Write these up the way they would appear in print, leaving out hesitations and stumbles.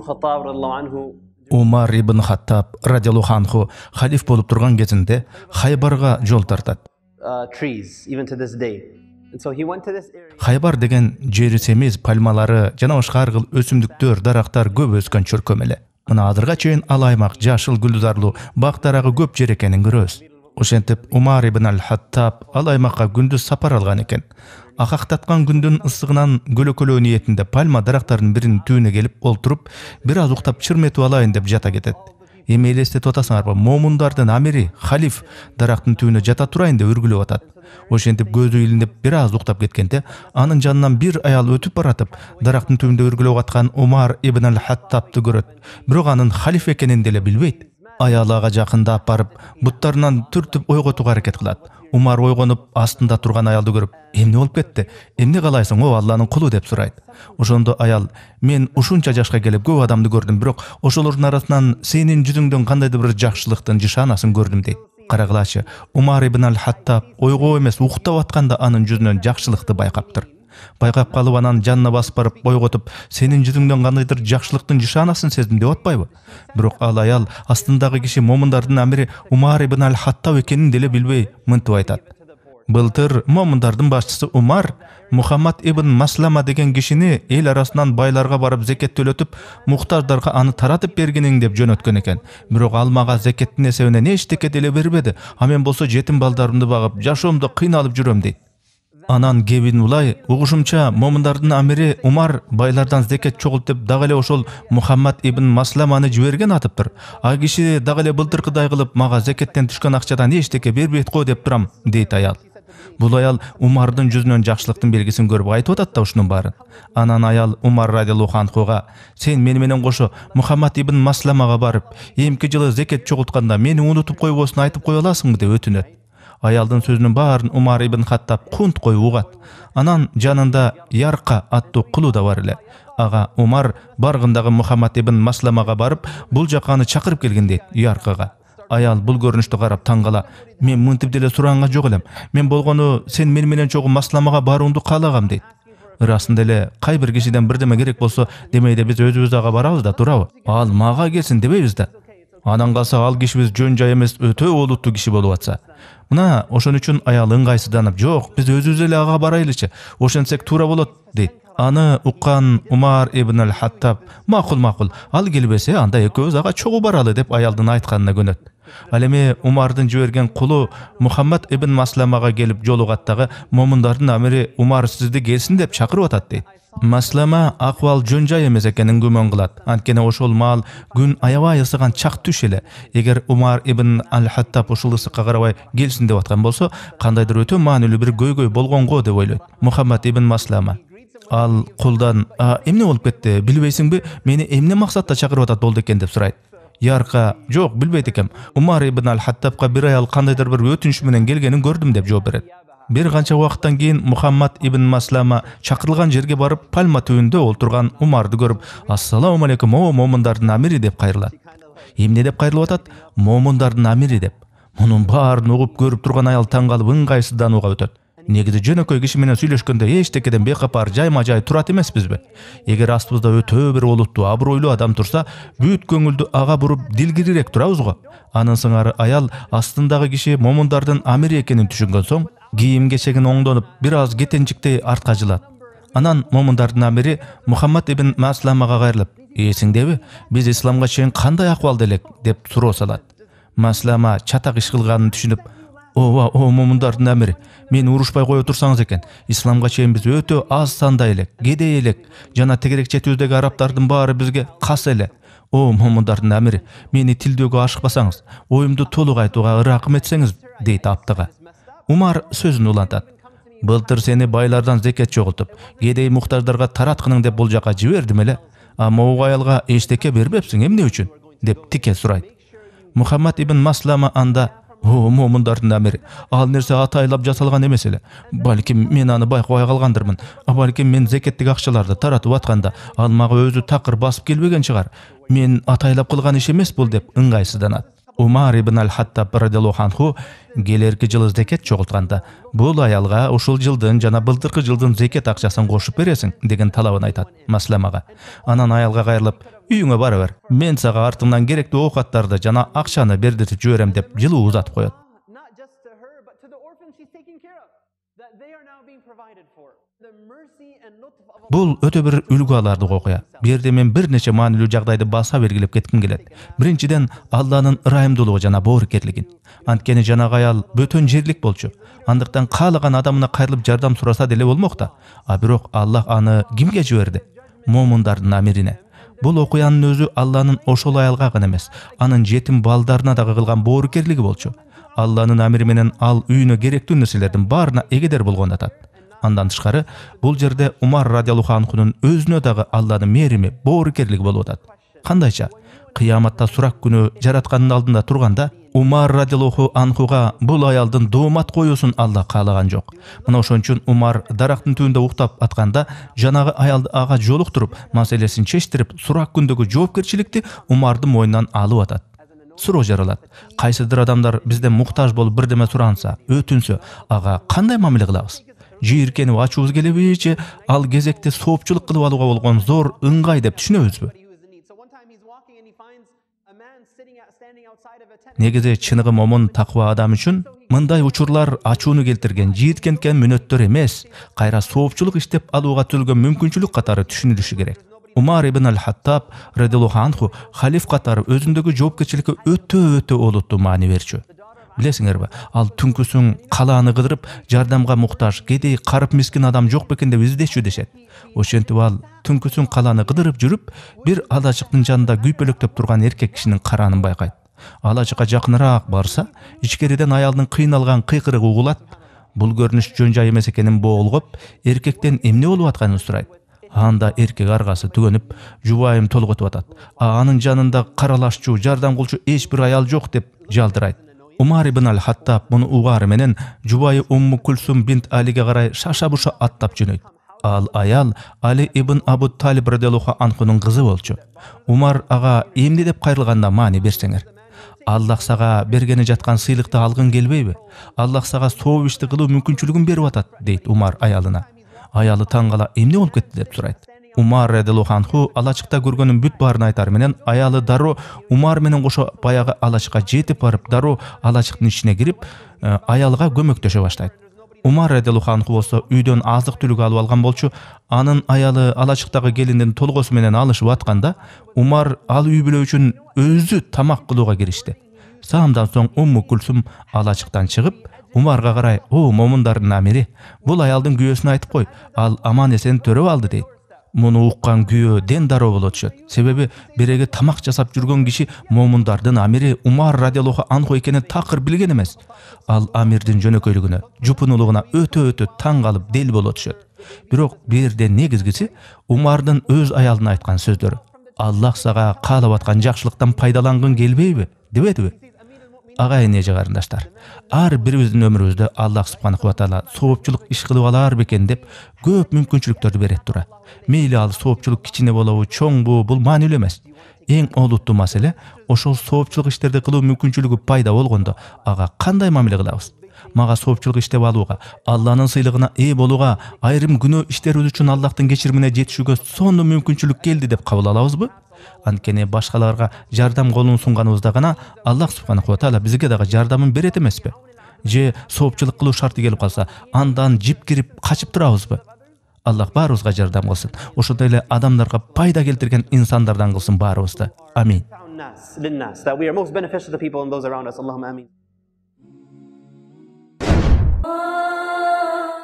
الخطاب رضي الله عنه Umar ibn Hattab radiyallahu anhu халиф болып тұрған кезінде Хайбарға жол тартады. trees even to this day. And so he went to this area. Хайбар деген жері семіз пальмалары, жана башка ар кыл өсүмдүктөр, дарактар көп өскөн чөркөмеле. Мына азырга чейин ал аймак жашыл гүлдарлуу бактарагы көп жер экенин көрөбүз. Ошентип Умар ибн ал-Хаттаб ал аймакка күндүз сапар алган экен. Акактаткан күндүн ысыгынан көлөкөлөө ниетинде пальма дарактарынын биринин түбүнө келип олтуруп, бир аз уктап чырметип алайын деп жата кетет. Эми элестетип атасыңарбы, момундардын амири, халиф дарактын түбүнө жата турайын деп үргүлөп атат. Ошентип көзү илинип бир аз уктап кеткенде, анын жанынан бир аял өтүп баратып, дарактын түбүндө үргүлөп аткан Умар ибн ал-Хаттабты көрөт. Бирок анын халиф экенин деле билбейт. Аялага жакындап барып, буттарынан түртүп ойготууга аракет кылат. Умар ойгонуп, астында турган аялды көрүп, "Эмне болуп кетти? Эмне калайсың, о Алланын кулу?" деп сурайт. Ошондо аял, "Мен ушунча жашка келип көп адамды көрдүм, бирок ошолордун арасынан сенин жүзүңдөн кандайдыр бир жакшылыктын жишанасын көрдүм" дейт. Карагылачы, Умар ибн ал-Хаттаб ойгоо эмес, уктап атканда анын жүзүнөн жакшылыкты байкаптыр. Байкап калып анан жанына басып барып ойготуп, "Сенин жүзүңдөн кандайдыр жакшылыктын жишанасын сездим" деп атпайбы? Бирок ал аял астындагы киши момундардын амири Умар ибн ал-Хаттаб экенин деле билбей мынтип айтат. Былтыр момундардын башчысы Умар Мухаммад ибн Маслама деген кишини эл арасынан байларга барып зекет төлөтүп, муктаждарга аны таратып бергениң деп жөнөткөн экен. Бирок ал мага зекеттин эсебинен эчтеке деле бербеди. А мен болсо жетим балдарымды багып, жашоомдо кыйналып жүрөм дейт. Анан кебин улай, угушумча момундардын амири Умар байлардан зекет чогулт деп дагы эле ошол Мухаммад ибн Масламаны жиберген атыптыр. А киши дагы эле былтыркыдай кылып мага зекеттен түшкөн акчадан эчтеке бербейт го деп турам, дейт аял. Бул аял Умардын жүзүнөн жакшылыктын белгисин көрүп айтып атат да ушунун баарын. Анан аял Умар радиаллаху анхуга, "Сен мени менен кошо Мухаммад ибн Масламага барып, эмки жылы зекет чогултканда мени унутуп койбосун айтып кое аласыңбы?" деп өтүнөт. Аялдын сөзүнүн баарын Умар ибн Хаттаб кунт коюп угат. Анан жанында Ярка аттуу кулу да бар эле. Ага Умар баргындагы Мухаммад ибн Масламага барып, бул жака аны чакырып келген дейт, Яркага. Аял бул көрүнүштү карап таң кала, "Мен мынтип деле суранга жок элем. Мен болгону сен мени менен чогуу Масламага барууңду каалагам" дейт. Ырасында эле кай бир кишиден бирдеме керек болсо, демейде биз өзүбүз ага барабыз да турабы? Ал мага келсин дебейбиз да. Анан калса ал кишибиз жөн жай эмес, өтө олуттуу киши болуп атса. Мына ошон үчүн аял ыңгайсызданып, "Жок, биз өзүбүз эле ага барайлычы. Ошентсек туура болот" дейт. Аны уккан Умар ибн ал-Хаттаб, "Макул, ал келбесе, анда экөөбүз ага чогуу баралы" деп аялдын айтканына көнөт. Ал эми Умардын жиберген кулу Мухаммад ибн Масламага келип жолугаттагы момундардын амири Умар сизди келсин деп чакырып атат дейт. Маслама акыбал жөн жай эмес экенин күмөн кылат. Анткени ошол маал күн аябай ысыган чак түш эле. Эгер Умар ибн ал-Хаттаб ушул ысыкка карабай келсин деп аткан болсо, кандайдыр өтө маанилүү бир көйгөй болгонго деп ойлойт Мухаммад ибн Маслама. Ал кулдан, "Эмне болуп кетти? Билбейсиңби? Мени эмне максатта чакырып атат болду экен" деп сурайт. Ярка, "Жок, билбейт экем. Умар ибн ал-Хаттабка бир аял кандайдыр бир өтүнүш менен келгенин көрдүм" деп жооп берет. Бир канча убакыттан кийин Мухаммад ибн Маслама чакырылган жерге барып, пальма түбүндө олтурган Умарды көрүп, "Ассаламу алейкум, о момундардын амири" деп кайрылат. Эмне деп кайрылып атат? Момундардын амири деп. Мунун баарын угуп көрүп турган аял таң калып ыңгайсызданууга өтөт. Негизи жөнөкөй киши менен сүйлөшкөндө эчтекеден бекапар жайма-жай турат эмеспизби? Эгер астыбызда өтө бир олуттуу, абройлуу адам турса, бүт көңүлдү ага буруп дилгирирээк турабыз го. Анын сыңары аял астындагы киши момундардын амири экенин түшүнгөн соң, кийим-кечегин оңдонуп, бир аз кетенчиктей артка жылат. Анан момундардын амири Мухаммад ибн Масламага кайрылып, "Эсиңдеби? Биз исламга чейин кандай акыбалда элек?" деп суроо салат. Маслама чатак иш кылганын түшүнүп, "Ооба, о момундардын амири, мени урушпай кое турсаңыз экен. Исламга чейин биз өтө аз санда элек, кедей элек, жана тегерек четибиздеги арабтардын баары бизге кас эле. О момундардын амири, мени тилдөөгө ашыкпасаңыз, оюмду толук айтууга ыракым этсеңиз" дейт аптыга. Умар сөзүн улантат. "Былтыр сени байлардан зекет чогултуп, кедей муктаждарга тараткының деп бул жака жибердим эле. А могу аялга эчтеке бербепсиң, эмне үчүн?" деп тике сурайт. Мухаммад ибн Маслама анда, "О момундардын амири, ал нерсе атайлап жасалган эмес эле. Балким мен аны байкабай калгандырмын. Балким мен зекеттик акчаларды таратып атканда ал мага өзү такыр басып келбеген чыгар. Мен атайлап кылган иш эмес бул" деп ыңгайсызданат. Умар ибн аль-Хаттаб радиаллаху анху келерки жылы зекет чогултканда бул аялга ушул жылдын жана былтыркы жылдын зекет акчасын кошуп бересиң деген талабын айтат Маслемага. Анан аялга кайрылып, үйүңө бара бер. Мен сага артыңдан керектүү оокаттарды жана акчаны бердиртип жиберем деп жылуу узатып коет. Not just to her, but to the orphans she's taking care of, that they are now being provided for. The mercy and lutf of Allah. Бул өтө бир үлгү алардык окуя. Бу жерде мен бир нече маанилүү жагдайды баса белгилеп кетким келет. Биринчиден, Алланын ырайымдуулугу жана боорукерлиги. Анткени жанагы аял бөтөн жерлик болчу. Андыктан каалаган адамына кайрылып жардам сураса деле болмок да. А бирок Аллах аны кимге жиберди? Момундардын амирине. Бул окуянын өзү Алланын ошол аялга гана эмес, анын жетим балдарына дагы кылган боорукерлиги болчу. Алланын амири менен ал үйүнө керектүү нерселердин баарына эгедер болгон атат. Андан тышкары, бул жерде Умар радиаллаху анхунун өзүнө дагы Алланын мээрими, боорукерлиги болуп атат. Кандайча? Кыяматта сурак күнү жараткандын алдында турганда, Умар радиаллаху анхуга бул аялдын доомат коюусун Алла каалаган жок. Мына ошон үчүн Умар дарактын түбүндө уктап атканда, жанагы аялды ага жолуктуруп, маселесин чечтирип, сурак күндөгү жоопкерчиликти Умардын мойнунан алып атат. Суроо жаралат. Кайсыдыр адамдар бизден муктаж болуп бирдеме суранса, өтүнсө, ага кандай мамиле кылабыз? Жийиркенип ачуубуз келеби же ал кезекте соопчулук кылып алууга болгон зор ыңгай деп түшүнөбүзбү? Негизи чыныгы момун таква адам үчүн мындай учурлар ачууну келтирген, жийиркенткен мүнөттөр эмес, кайра соопчулук иштеп алууга түзүлгөн мүмкүнчүлүк катары түшүнүлүшү керек. Умар ибн аль-Хаттаб радиаллаху анху халиф катары өзүндөгү жоопкерчиликке өтө олуттуу маани берчү. Билесиңерби, ал түнкүсүн калааны кыдырып, жардамга муктаж, кедей, карып мискин адам жок бекен деп издешчү дешет. Ошентип ал түнкүсүн калааны кыдырып жүрүп, бир алачыктын жанында күйпөлөктөп турган эркек кишинин караанын байкайт. Алачыкка жакыныраак барса, ичкериден аялдын кыйналган кыйкырыгы угулат. Бул көрүнүш жөн жай эмес экенин боолгоп, эркектен эмне болуп атканын сурайт. Анда эркек аргасы түгөнүп, жубайым толготуп атат. Анын жанында каралашчу, жардам кылчу эч бир аял жок деп жалдырайт. Умар ибн аль-Хаттаб муну угаары менен жубайы Умму Кулсум бинт Алиге карай шаша-буша аттап жөнөйт. Ал аял Али ибн Абу Талиб радиаллаху анхунун кызы болчу. Умар ага эмне деп кайрылганда маани берсеңер. Аллах сага бергени жаткан сыйлыкты алгың келбейби? Аллах сага сооп ишти кылуу мүмкүнчүлүгүн берип атат, дейт Умар аялына. Аялы таңгала эмне болуп кетти деп сурайт. Умар радиаллаху анху алачыкта көргөнүн бүт баарын айтар менен аялы дароо Умар менен кошо баягы алачыкка жетип барып, дароо алачыктын ичине кирип, аялга көмөктөшө баштайт. Умар радиаллаху анху болсо үйдөн азык түлүк алып алган болчу. Анын аялы алачыктагы келиндин толгосу менен алышып атканда, Умар ал үй бүлө үчүн өзү тамак кылууга киришти. Саамдан соң Умму Кулсум алачыктан чыгып, Умарга карай: "О, момундардын амири, бул аялдын күйөөсүн айтып кой, ал аман эсен төрөп алды" дейт. Муну уккан күйөө ден дароо болот түшөт. Себеби биреги тамак жасап жүргөн киши момундардын амири Умар радиаллаху анху экенин такыр билген эмес. Ал амирдин жөнөкөйлүгүнө, жупунулугуна өтө таң калып дел болот түшөт. Бирок бу жерде негизгиси Умардын өз аялына айткан сөздөрү. Аллах сага каалап аткан жакшылыктан пайдалангың келбейби, дебедиби? Агайын эже карындаштар, ар бирибиздин өмүрүбүздө Аллах субханаху ва таала соопчулук иш кылып алар бекен деп көп мүмкүнчүлүктөрдү берет тура. Мейли ал соопчулук кичине болобу, чоңбу, бул маанилүү эмес. Эң олуттуу маселе ошол соопчулук иштерди кылуу мүмкүнчүлүгү пайда болгондо ага кандай мамиле кылабыз? Мага соопчулук иштеп алууга, Алланын сыйлыгына ээ болууга, айрым күнөө иштерибиз үчүн Аллахтын кечиримине жетишүүгө сонун мүмкүнчүлүк келди деп кабыл алабызбы? Анткени башкаларга жардам колун сунганыбызда гана Аллах субханаху ва таала бизге дагы жардамын берет эмеспи? Же соопчулук кылуу шарты келип калса, андан жип кирип качып турабызбы? Аллах баарыбызга жардам кылсын. Ошондой эле адамдарга пайда келтирген инсандардан кылсын баарыбызды. Амин. That we are most beneficial to people and those around us. Allahumma amin.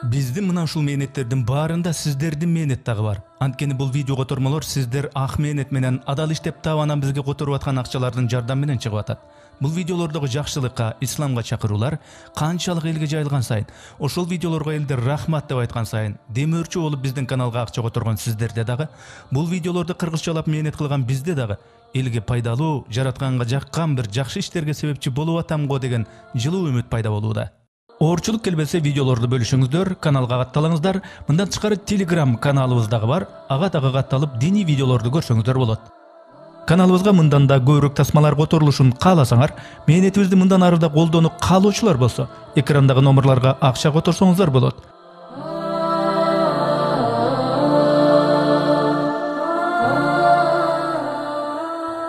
Биздин мына ушул мээнеттердин баарында сиздердин мээнет дагы бар. Анткени бул видео котормолор сиздер ак мээнет менен адал иштеп таап анан бизге которуп аткан акчалардын жардамы менен чыгып атат. Бул видеолордогу жакшылыкка, исламга чакыруулар канчалык элге жайылган сайын, ошол видеолорго элдер рахмат деп айткан сайын, демөөрчү болуп биздин каналга акча которгон сиздерде дагы, бул видеолорду кыргызчалап мээнет кылган бизде дагы элге пайдалуу, жаратканга жаккан бир жакшы иштерге себепчи болуп атам го деген жылуу үмүт пайда болууда. Оорчулук келбесе видеолорду бөлүшүңүздөр, каналга катталыңыздар. Мындан тышкары Telegram каналыбыз дагы бар. Ага дагы катталып, диний видеолорду көрсөңүздөр болот. Каналыбызга мындан да көбүрөөк тасмалар которулушун кааласаңар, мээнетибизди мындан ары да колдонуп каалоочулар болсо, экрандагы номерларга акча которсоңуздар болот.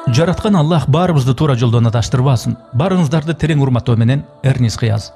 Жараткан Аллах баарыбызды туура жолдон адаштырбасын. Барыңыздарды терең урматтоо менен Эрнис Кыяз.